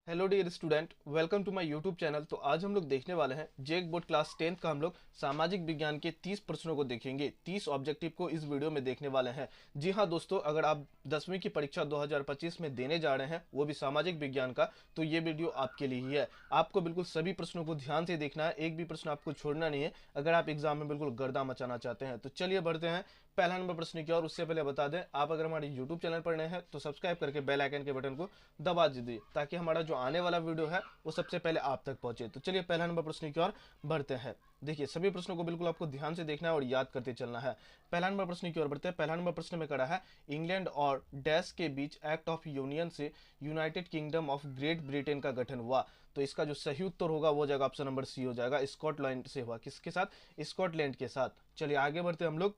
Hello dear student, welcome to my YouTube channel. तो आज हम लोग देखने वाले हैं जेक बोर्ड क्लास 10th का। हम लोग सामाजिक विज्ञान के 30 प्रश्नों को देखेंगे। 30 ऑब्जेक्टिव को इस वीडियो में देखने वाले हैं। जी हाँ दोस्तों, अगर आप 10वीं की परीक्षा 2025 में देने जा रहे हैं, वो भी सामाजिक विज्ञान का, तो ये वीडियो आपके लिए ही है। आपको बिल्कुल सभी प्रश्नों को ध्यान से देखना है, एक भी प्रश्न आपको छोड़ना नहीं है अगर आप एग्जाम में बिल्कुल गर्दा मचाना चाहते हैं। तो चलिए बढ़ते हैं पहला नंबर प्रश्न की ओर। उससे पहले बता दें, आप अगर हमारे यूट्यूब चैनल पर नए हैं तो सब्सक्राइब करके बेल आइकन के बटन को दबा दीजिए, ताकि हमारा जो आने वाला वीडियो है वो सबसे पहले आप तक पहुंचे। तो चलिए पहला नंबर प्रश्न की ओर बढ़ते हैं। देखिए, सभी प्रश्नों को बिल्कुल आपको ध्यान से देखना है और याद करते चलना है। पहला नंबर प्रश्न की ओर बढ़ते हैं। पहला नंबर प्रश्न में कड़ा है, इंग्लैंड और डैश के बीच एक्ट ऑफ यूनियन से United kingdom of great Britain का गठन हुआ। तो इसका जो सही उत्तर होगा वो जाएगा ऑप्शन नंबर सी हो जाएगा, स्कॉटलैंड से हुआ। किसके साथ? स्कॉटलैंड के साथ। चलिए आगे बढ़ते हम लोग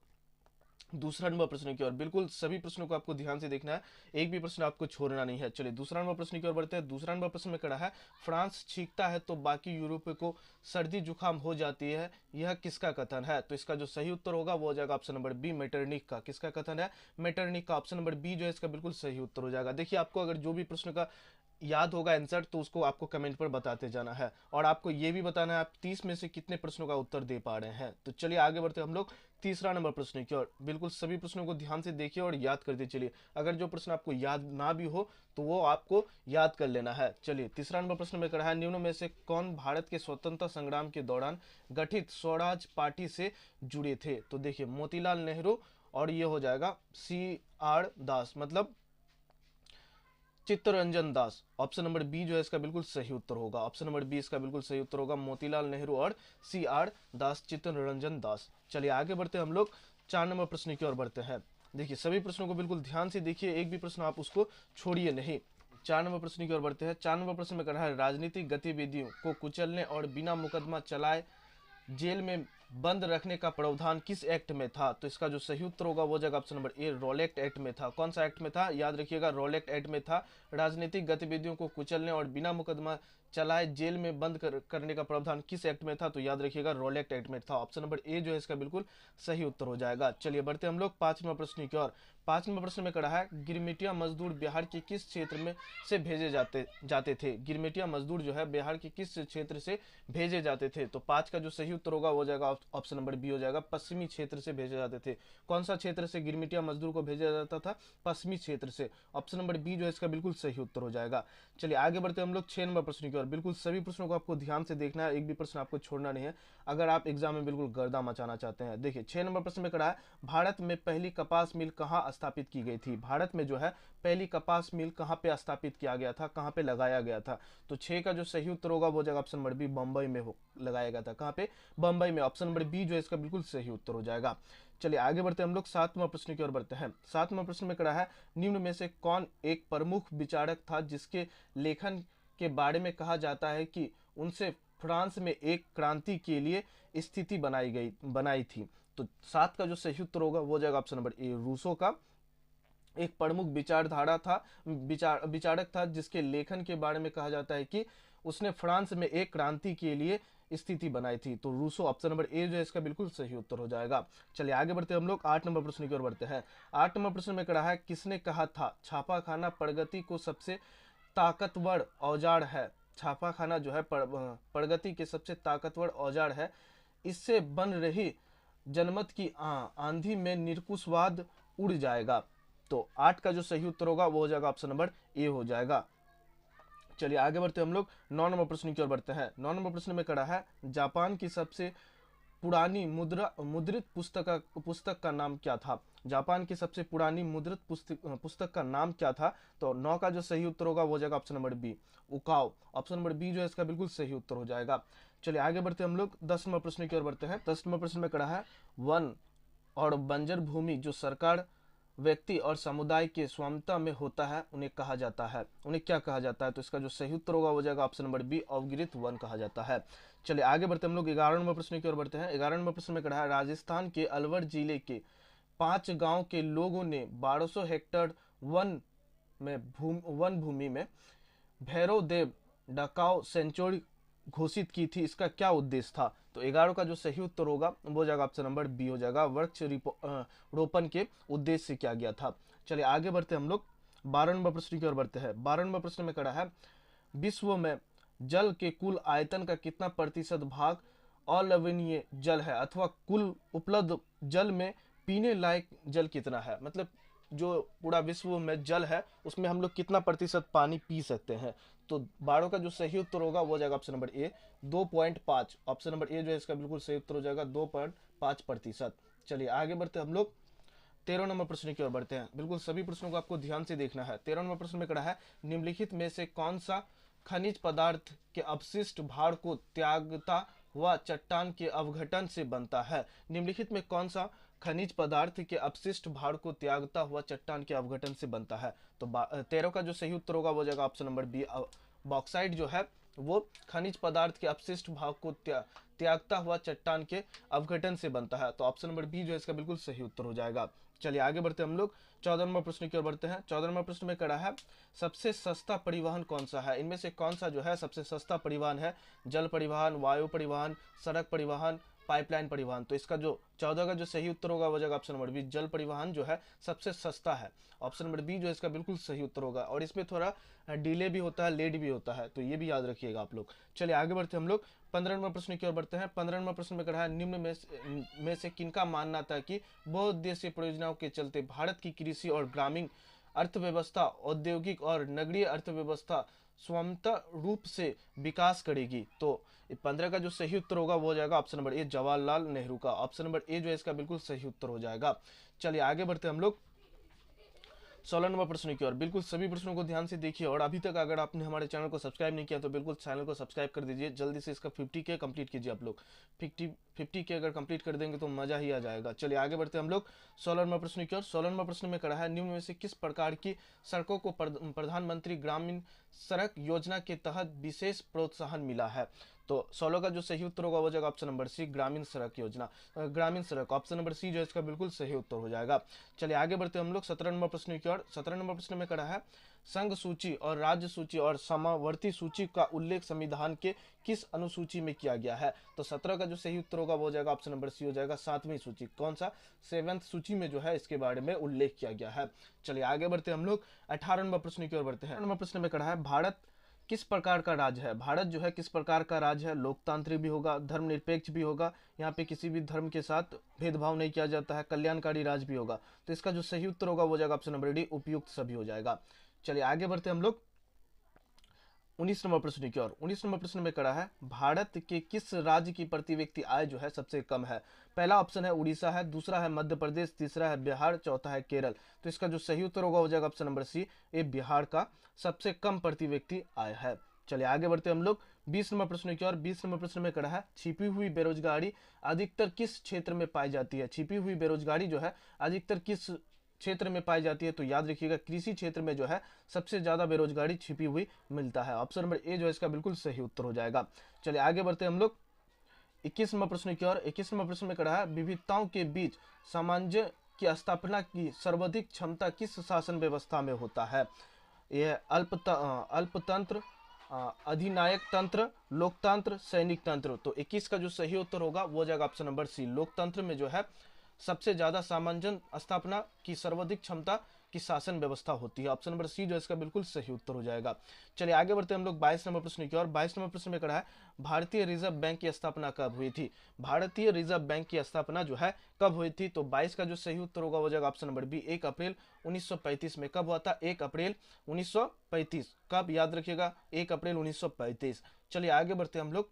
दूसरा नंबर प्रश्न की ओर। बिल्कुल सभी प्रश्नों को आपको ध्यान से देखना है, एक भी प्रश्न आपको छोड़ना नहीं है। चलिए दूसरा नंबर प्रश्न की ओर बढ़ते हैं। दूसरा नंबर प्रश्न में कड़ा है, फ्रांस छींकता है तो बाकी यूरोप को सर्दी जुकाम हो जाती है, यह किसका कथन है? तो इसका जो सही उत्तर होगा वो हो जाएगा ऑप्शन नंबर बी, मेटरनिक का। किसका कथन है? मेटरनिक का। ऑप्शन नंबर बी जो है इसका बिल्कुल सही उत्तर हो जाएगा। देखिए, आपको अगर जो भी प्रश्न का याद होगा आंसर, तो उसको आपको कमेंट पर बताते जाना है, और आपको ये भी बताना है आप 30 में से कितने प्रश्नों का उत्तर दे पा रहे हैं। तो चलिए आगे बढ़ते हम लोग तीसरा नंबर प्रश्न की ओर। बिल्कुल सभी प्रश्नों को ध्यान से देखिए और याद करते चलिए। अगर जो प्रश्न आपको याद ना भी हो तो वो आपको याद कर लेना है। चलिए तीसरा नंबर प्रश्न में कहा है, निम्न में से कौन भारत के स्वतंत्रता संग्राम के दौरान गठित स्वराज पार्टी से जुड़े थे? तो देखिए, मोतीलाल नेहरू, और ये हो जाएगा CR दास, मतलब Chittaranjan Das. Option number B जो है इसका बिल्कुल सही उत्तर होगा। ऑप्शन नंबर बी इसका बिल्कुल सही उत्तर होगा, मोतीलाल नेहरू और CR दास, चित्तरंजन दास। चलिए आगे बढ़ते हम लोग 4 नंबर प्रश्न की ओर बढ़ते हैं। देखिए, सभी प्रश्नों को बिल्कुल ध्यान से देखिए, एक भी प्रश्न आप उसको छोड़िए नहीं। 4 नंबर प्रश्न की ओर बढ़ते हैं। 4 नंबर प्रश्न में कहा है, राजनीतिक गतिविधियों को कुचलने और बिना मुकदमा चलाए जेल में बंद रखने का प्रावधान किस एक्ट में था? तो इसका जो सही उत्तर होगा वो जगह ऑप्शन नंबर ए, रोलेक्ट एक्ट में था। कौन सा एक्ट में था? याद रखिएगा, रोलेक्ट एक्ट में था। राजनीतिक गतिविधियों को कुचलने और बिना मुकदमा चलाए जेल में बंद करने का प्रावधान किस एक्ट में था? तो याद रखिएगा, रोलेक्ट एक्ट में था। ऑप्शन नंबर ए जो है इसका बिल्कुल सही उत्तर हो जाएगा। चलिए बढ़ते हम लोग 5 नंबर प्रश्न की ओर। 5 नंबर प्रश्न में कहा है, गिरमिटिया मजदूर बिहार के किस क्षेत्र में से भेजे जाते थे? गिरमिटिया मजदूर जो है बिहार के किस क्षेत्र से भेजे जाते थे? तो 5 का जो सही उत्तर होगा वो जाएगा ऑप्शन नंबर बी हो जाएगा, पश्चिमी क्षेत्र से भेजे जाते थे। कौन सा क्षेत्र से गिरमिटिया मजदूर को भेजा जाता था? पश्चिमी क्षेत्र से। ऑप्शन नंबर बी जो है इसका बिल्कुल सही उत्तर हो जाएगा। चलिए आगे बढ़ते हम लोग 6 नंबर प्रश्न की ओर। बिल्कुल सभी प्रश्नों को आपको ध्यान से देखना है, एक भी प्रश्न आपको छोड़ना नहीं है अगर आप एग्जाम में बिल्कुल गर्दा मचाना चाहते हैं। देखिए 6 नंबर प्रश्न में कहा है, भारत में पहली कपास मिल कहाँ स्थापित की गई थी? भारत में जो है पहली कपास मिल कहाँ पे स्थापित किया गया था, कहाँ पे लगाया गया था? तो 6 का जो सही उत्तर होगा वो जगह ऑप्शन नंबर बी, बम्बई में हो लगाया गया था। कहाँ पे? बम्बई में। ऑप्शन नंबर बी जो है इसका बिल्कुल सही उत्तर हो जाएगा। चलिए आगे बढ़ते हम लोग 7वां प्रश्न की ओर बढ़ते हैं। 7वां प्रश्न में कहा है, निम्न में से कौन एक प्रमुख विचारक था जिसके लेखन के बारे में कहा जाता है कि उनसे फ्रांस में एक क्रांति के लिए स्थिति बनाई थी? तो 7 का जो सही उत्तर होगा वो जाएगा ऑप्शन नंबर ए, रूसो का एक प्रमुख विचारधारा था, विचारक था जिसके लेखन के बारे में कहा जाता है कि उसने फ्रांस में एक क्रांति के लिए स्थिति बनाई थी। तो रूसो। ऑप्शन नंबर ए जो है इसका बिल्कुल सही उत्तर हो जाएगा। चलिए आगे बढ़ते हम लोग 8 नंबर प्रश्न की ओर बढ़ते हैं। 8 नंबर प्रश्न में कहा है, किसने कहा था छापाखाना प्रगति को सबसे ताकतवर औजार है? छापाखाना जो है प्रगति के सबसे ताकतवर औजार है, इससे बन रही जनमत की आंधी में निरंकुशवाद उड़ जाएगा। तो 8 का जो सही उत्तर होगा वो हो जाएगा ऑप्शन नंबर ए हो जाएगा। चलिए आगे बढ़ते हम लोग 9 नंबर प्रश्न की ओर बढ़ते हैं। 9 नंबर प्रश्न में कहा है, जापान की सबसे पुरानी मुद्रित पुस्तक का नाम क्या था? जापान की सबसे पुरानी मुद्रित पुस्तक का नाम क्या था? तो 9 का जो सही उत्तर होगा वो हो जाएगा ऑप्शन नंबर बी, उकाओ। ऑप्शन नंबर बी जो है इसका बिल्कुल सही उत्तर हो जाएगा। चलिए आगे बढ़ते हम लोग 10 नंबर प्रश्न की ओर बढ़ते हैं। 10 नंबर प्रश्न में कहा है, वन और बंजर भूमि जो सरकार, व्यक्ति और समुदाय के स्वामित्व में होता है, उन्हें कहा जाता है, उन्हें क्या कहा जाता है? तो इसका जो सही उत्तर होगा वो जाएगा ऑप्शन नंबर बी, अवगिरित वन कहा जाता है। चलिए आगे बढ़ते हम लोग 11 नंबर प्रश्न की ओर बढ़ते हैं। 11 नंबर प्रश्न में कहा है, राजस्थान के अलवर जिले के 5 गांव के लोगों ने 1200 हेक्टेयर वन भूमि में भैरव देव डकाऊ सेंचुरी घोषित की थी, इसका क्या उद्देश्य था? तो 11 का जो सही उत्तर होगा वो जाएगा ऑप्शन नंबर बी हो जाएगा, वृक्ष रोपण के उद्देश्य से किया गया था। चलिए आगे बढ़ते हम लोग 12 नंबर प्रश्न की ओर बढ़ते हैं। 12 नंबर प्रश्न में कहा है, विश्व में जल के कुल आयतन का कितना प्रतिशत भाग अलवणीय जल है, अथवा कुल उपलब्ध जल में पीने लायक जल कितना है। मतलब जो पूरा विश्व में जल है उसमें हम लोग कितना प्रतिशत पानी पी सकते हैं। तो 12 का जो सही उत्तर होगा वो हो जाएगा ऑप्शन नंबर ए 2.5। ऑप्शन नंबर ए जो है इसका बिल्कुल सही उत्तर हो जाएगा 2.5%। चलिए आगे बढ़ते हम लोग 13 नंबर प्रश्न की ओर बढ़ते हैं। बिल्कुल सभी प्रश्नों को आपको ध्यान से देखना है। 13 नंबर प्रश्न में कहा है निम्नलिखित में से कौन सा खनिज पदार्थ के अपशिष्ट भार को त्यागता हुआ चट्टान के अवघटन से बनता है। निम्नलिखित में कौन सा खनिज पदार्थ के अपशिष्ट भार को त्यागता हुआ चट्टान के अवघटन से बनता है। तो 13 का जो सही उत्तर होगा वो जाएगा ऑप्शन नंबर बी। बॉक्साइट जो है वो खनिज पदार्थ के अपशिष्ट भाग को त्यागता हुआ चट्टान के अवघटन से बनता है। तो ऑप्शन नंबर बी जो है इसका बिल्कुल सही उत्तर हो जाएगा। चलिए आगे बढ़ते हम लोग 14 नंबर प्रश्न की ओर बढ़ते हैं। 14 नंबर प्रश्न में कड़ा है सबसे सस्ता परिवहन कौन सा है। इनमें से कौन सा जो है सबसे सस्ता परिवहन है। जल परिवहन, वायु परिवहन, सड़क परिवहन, पाइपलाइन परिवहन। तो इसका जो 14 का जो सही उत्तर होगा वो जाएगा ऑप्शन नंबर बी। जल परिवहन जो है सबसे सस्ता है। ऑप्शन नंबर बी जो है इसका बिल्कुल सही उत्तर होगा। और इसमें थोड़ा डिले भी होता है, लेट भी होता है, तो ये भी याद रखिएगा आप लोग। चलिए आगे बढ़ते हम लोग 15 नंबर प्रश्न की ओर बढ़ते हैं। 15 नंबर प्रश्न में कहा है निम्न में से किनका मानना था कि बहुउद्देशीय परियोजनाओं के चलते भारत की कृषि और ग्रामीण अर्थव्यवस्था, औद्योगिक और नगरीय अर्थव्यवस्था स्वतंत्र रूप से विकास करेगी। तो 15 का जो सही उत्तर होगा वो हो जाएगा option number A Jawaharlal Nehru का। ऑप्शन नंबर ए जो है इसका बिल्कुल सही उत्तर हो जाएगा। चलिए आगे बढ़ते हम लोग 16 नंबर प्रश्न की ओर। बिल्कुल सभी प्रश्नों को ध्यान से देखिए और अभी तक अगर आपने हमारे चैनल को सब्सक्राइब नहीं किया तो बिल्कुल चैनल को सब्सक्राइब कर दीजिए। जल्दी से इसका 50K कंप्लीट कीजिए आप लोग। 50K अगर कंप्लीट कर देंगे तो मजा ही आ जाएगा। चलिए आगे बढ़ते हम लोग 16 नंबर प्रश्न की ओर। 16 नंबर प्रश्न में कहा है निम्न में से किस प्रकार की सड़कों को प्रधानमंत्री ग्रामीण सड़क योजना के तहत विशेष प्रोत्साहन मिला है। तो 16 का जो सही उत्तर होगा वो जाएगा ऑप्शन नंबर सी ग्रामीण सड़क योजना, ग्रामीण सड़क। ऑप्शन नंबर सी जो है इसका बिल्कुल सही उत्तर हो जाएगा। चलिए आगे बढ़ते हम लोग 17 नंबर प्रश्न की ओर। 17 नंबर प्रश्न में कहा है संघ सूची और राज्य सूची और समावर्ती सूची का उल्लेख संविधान के किस अनुसूची में किया गया है। तो 17 का जो सही उत्तर होगा वो हो जाएगा ऑप्शन नंबर सी हो जाएगा 7वीं सूची। कौन सा 7th सूची में जो है इसके बारे में उल्लेख किया गया है। चलिए आगे बढ़ते हम लोग 18 नंबर प्रश्न की ओर बढ़ते हैं। नंबर प्रश्न में कहा है भारत किस प्रकार का राज्य है। भारत जो है किस प्रकार का राज्य है। लोकतांत्रिक भी होगा, धर्मनिरपेक्ष भी होगा, यहाँ पे किसी भी धर्म के साथ भेदभाव नहीं किया जाता है, कल्याणकारी राज्य भी होगा। तो इसका जो सही उत्तर होगा वो जाएगा ऑप्शन नंबर डी उपयुक्त सभी हो जाएगा। चलिए आगे बढ़ते हम लोग 19 नंबर प्रश्न की ओर। 19 नंबर प्रश्न में कहा है भारत के किस राज्य की प्रति व्यक्ति आय जो है सबसे कम है। पहला ऑप्शन है उड़ीसा है, दूसरा है मध्य प्रदेश, तीसरा है बिहार, चौथा है केरल। तो इसका जो सही उत्तर होगा हो जाएगा ऑप्शन नंबर सी ये बिहार का सबसे कम प्रति व्यक्ति आय है। चलिए आगे बढ़ते हम लोग 20 नंबर प्रश्न की ओर। 20 नंबर प्रश्न में कहा है छिपी हुई बेरोजगारी अधिकतर किस क्षेत्र में पाई जाती है। छिपी हुई बेरोजगारी जो है अधिकतर किस क्षेत्र में पाई जाती है। तो याद रखिएगा कृषि क्षेत्र में जो है सबसे ज्यादा बेरोजगारी छिपी हुई मिलता है। ऑप्शन नंबर ए जो है इसका बिल्कुल सही उत्तर हो जाएगा। चलिए आगे बढ़ते हम लोग 21 नंबर प्रश्न की ओर। 21 नंबर प्रश्न में कहा है विविधताओं के बीच सामंजस्य की स्थापना की सर्वाधिक क्षमता किस शासन व्यवस्था में होता है। यह अल्पतंत्र, अधिनायक तंत्र, लोकतंत्र, सैनिक तंत्र। तो 21 का जो सही उत्तर होगा वो जाएगा ऑप्शन नंबर सी लोकतंत्र में जो है सबसे ज्यादा सामंजस्य स्थापना की सर्वाधिक क्षमता की शासन व्यवस्था होती है। ऑप्शन नंबर सी जो है इसका बिल्कुल सही उत्तर हो जाएगा। चलिए आगे बढ़ते हम लोग 22 नंबर प्रश्न की ओर। 22 नंबर प्रश्न में कहा है भारतीय रिजर्व बैंक की स्थापना कब हुई थी। भारतीय रिजर्व बैंक की स्थापना जो है कब हुई थी। तो 22 का जो सही उत्तर होगा हो जाएगा ऑप्शन नंबर बी 1 अप्रैल 1935 में। कब हुआ था 1 अप्रैल 1935। कब याद रखिएगा 1 अप्रैल 1935। चलिए आगे बढ़ते हम लोग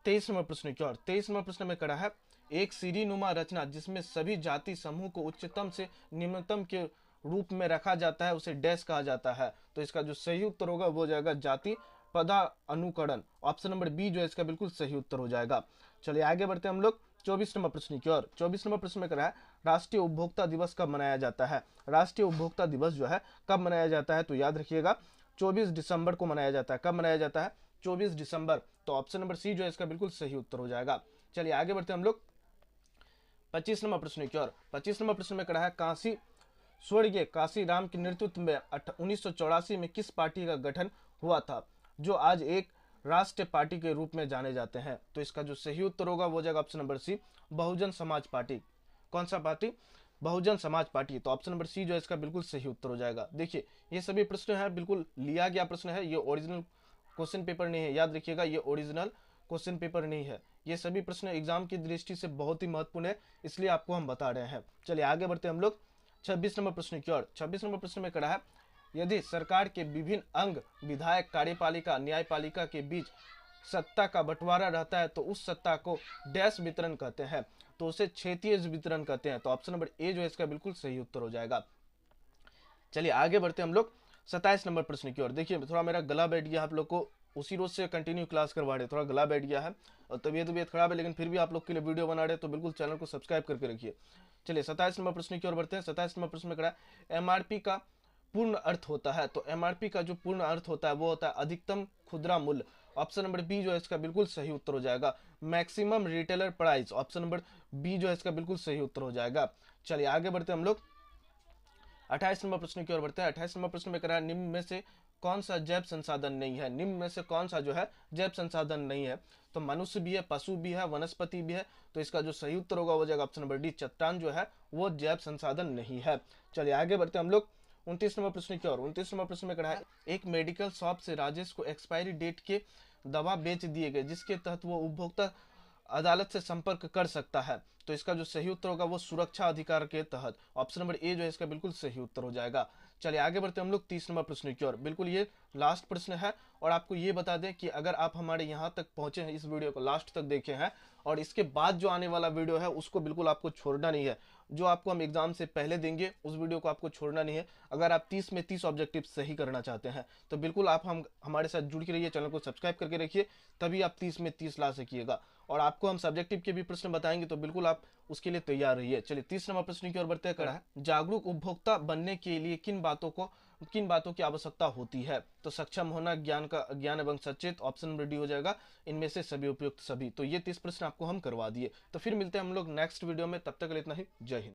23 नंबर प्रश्न की ओर। 23 नंबर प्रश्न में कहा है एक सीढ़ी नुमा रचना जिसमें सभी जाति समूह को उच्चतम से निम्नतम के रूप में रखा जाता है उसे डैश कहा जाता है। तो इसका जो सही उत्तर होगा वो हो जाएगा जाति पदानुकरण। ऑप्शन नंबर बी जो है इसका बिल्कुल सही उत्तर हो जाएगा। चलिए आगे बढ़ते हम लोग 24 नंबर प्रश्न की ओर। 24 नंबर प्रश्न में कहा है राष्ट्रीय उपभोक्ता दिवस कब मनाया जाता है। राष्ट्रीय उपभोक्ता दिवस जो है कब मनाया जाता है। तो याद रखिएगा 24 दिसंबर को मनाया जाता है। कब मनाया जाता है 24 दिसंबर। तो ऑप्शन नंबर सी जो है इसका बिल्कुल सही उत्तर हो जाएगा। चलिए आगे बढ़ते हम लोग 25 नंबर प्रश्न की ओर। 25 नंबर प्रश्न में कहा है काशी स्वर्गीय काशी राम के नेतृत्व में 1984 में किस पार्टी का गठन हुआ था जो आज एक राष्ट्रीय पार्टी के रूप में जाने जाते हैं। तो इसका जो सही उत्तर होगा वो जाएगा option number C Bahujan Samaj party. कौन सा पार्टी बहुजन समाज पार्टी। तो ऑप्शन नंबर सी जो है इसका बिल्कुल सही उत्तर हो जाएगा। देखिए ये सभी प्रश्न है बिल्कुल लिया गया प्रश्न है, ये ओरिजिनल क्वेश्चन पेपर नहीं है, याद रखिएगा ये ओरिजिनल क्वेश्चन पेपर नहीं है। ये सभी प्रश्न एग्जाम की दृष्टि से बहुत ही महत्वपूर्ण है, इसलिए आपको हम बता रहे हैं। चलिए आगे बढ़ते हम लोग 26 नंबर प्रश्न की ओर। 26 नंबर प्रश्न में कहा है, यदि सरकार के विभिन्न अंग विधायक, कार्यपालिका, न्यायपालिका के बीच सत्ता का बंटवारा रहता है तो उस सत्ता को डैश वितरण कहते हैं, तो उसे क्षेत्रीय वितरण कहते हैं। तो ऑप्शन नंबर ए जो है इसका बिल्कुल सही उत्तर हो जाएगा। चलिए आगे बढ़ते हम लोग 27 नंबर प्रश्न की ओर। देखिए थोड़ा मेरा गला बैठ गया, आप लोग को उसी रोज से कंटिन्यू क्लास करवा रहे, थोड़ा गला बैठ गया है और तबीयत खराब है, लेकिन फिर भी आप लोग के लिए वीडियो बना रहे हैं, तो बिल्कुल चैनल को सब्सक्राइब करके रखिए। चलिए 27 नंबर प्रश्न की ओर बढ़ते हैं। 27 नंबर प्रश्न में कहा है, एमआरपी का पूर्ण अर्थ होता है, तो एमआरपी का जो पूर्ण अर्थ होता है वो होता है अधिकतम खुदरा मूल्य। ऑप्शन नंबर बी जो है इसका बिल्कुल सही उत्तर हो जाएगा। Maximum retailer price, option number B जो है इसका बिल्कुल सही उत्तर हो जाएगा। चलिए आगे बढ़ते हम लोग 28 नंबर प्रश्न की ओर बढ़ते हैं। 28 नंबर प्रश्न में कह रहा है, निम्न में से कौन सा जैव संसाधन नहीं है? निम्न में से कौन सा जो है जैव संसाधन नहीं है? तो मनुष्य भी है, पशु भी है, वनस्पति भी है, तो इसका जो सही उत्तर होगा वो जाएगा ऑप्शन नंबर डी, चट्टान जो है वो जैव संसाधन नहीं है। चलिए आगे बढ़ते हम लोग 29 नंबर प्रश्न की ओर। 29 नंबर प्रश्न में कहा है, एक मेडिकल शॉप से राजेश को एक्सपायरी डेट के दवा बेच दिए गए जिसके तहत वो उपभोक्ता अदालत से संपर्क कर सकता है, तो इसका जो सही उत्तर होगा वो सुरक्षा अधिकार के तहत। ऑप्शन नंबर ए जो है इसका बिल्कुल सही उत्तर हो जाएगा। चलिए आगे बढ़ते हम लोग 30 नंबर प्रश्न की ओर। बिल्कुल ये लास्ट प्रश्न है और आपको ये बता दें कि अगर आप हमारे यहाँ तक पहुंचे हैं, इस वीडियो को लास्ट तक देखे हैं और इसके बाद जो आने वाला वीडियो है उसको बिल्कुल आपको छोड़ना नहीं है। जो आपको हम एग्जाम से पहले देंगे उस वीडियो को आपको छोड़ना नहीं है। अगर आप 30 में 30 ऑब्जेक्टिव सही करना चाहते हैं तो बिल्कुल आप हमारे साथ जुड़ के रहिए, चैनल को सब्सक्राइब करके रखिए, तभी आप 30 में 30 ला सकिएगा। और आपको हम सब्जेक्टिव के भी प्रश्न बताएंगे, तो बिल्कुल आप उसके लिए तैयार रहिए। चलिए 30 नंबर प्रश्न की ओर बढ़ते हैं। जागरूक उपभोक्ता बनने के लिए किन बातों की आवश्यकता होती है? तो सक्षम होना, ज्ञान एवं सचेत, ऑप्शन नंबर डी हो जाएगा इनमें से सभी उपयुक्त सभी। तो ये 30 प्रश्न आपको हम करवा दिए। तो फिर मिलते हैं हम लोग नेक्स्ट वीडियो में, तब तक के लिए इतना ही। जय हिंद।